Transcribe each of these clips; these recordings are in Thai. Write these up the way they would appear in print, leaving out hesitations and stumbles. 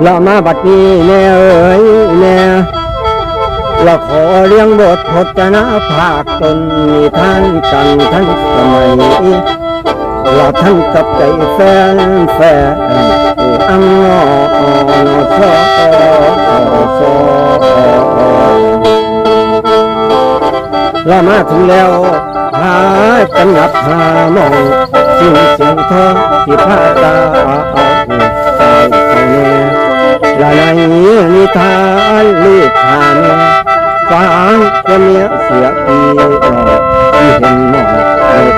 เรามาบัดนี้แน่เอ๋ยแน่เราขอเลี้ยงบทพจนาภาคตนมีท่านกันท่านสมัยเราท่านกับใจแฟนอังนอซอเรามาถึงแล้วหาจังหวัดหามองสิ่งเสียงทองที่พาตาเอาสาวเขาแน่และในนิทานลูกหาแม่ฟังคนเนี้ยเสียทีที่เห็นหมอกเอ็ด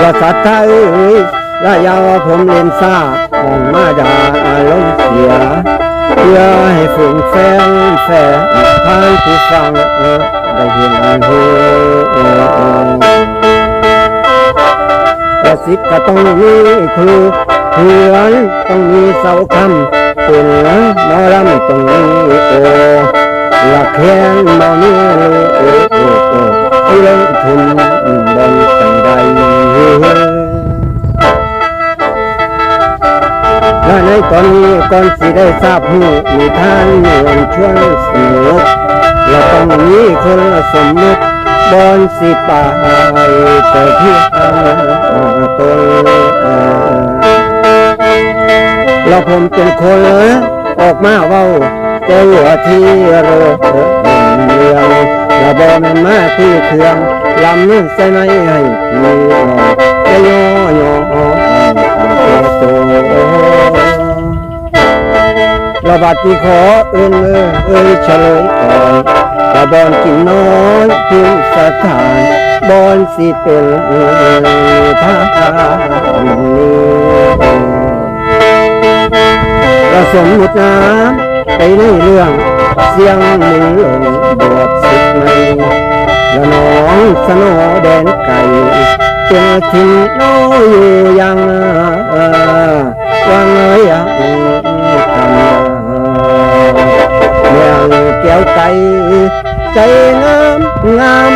ว่าสัตว์เอ้ยและยาวผมเล่นซ่าออกมาด่าล้มเสียเพื่อให้ฝูงแฟนทางผู้ฟังได้เห็นว่าศิษย์ก็ต้องมีครูเพื่อนต้องมีเสาคำเป็นหมอลำต้องมีหลักแขนบ่มีที่ลงทุนบนจังใดและในตอนนี้ก่อนสิได้ทราบหูมีท่านเหมือนชวนสนุกและต้องมีคนสมมุติบอนสิป่าแต่ที่ตนเราผมเป็นคนออกมาเว้าแต่หัวที่เรื่องและบอแม่นมาที่เครื่องลำใส่ไม่ให้พี่จะย่ระบาดที่ขอเอิ้นเฉลยก่อนระบอนกินน้อยทิ้งสถานบอนสิเป็นทางนี้เราสมมุติน้ำไปในเรื่องเสียงมือลงบวชสิบในและน้องสนอแดนไก่เป็นทิ้งน้อยอยู่ยังวังยังทำเมืองแก้วไก่ใจงาม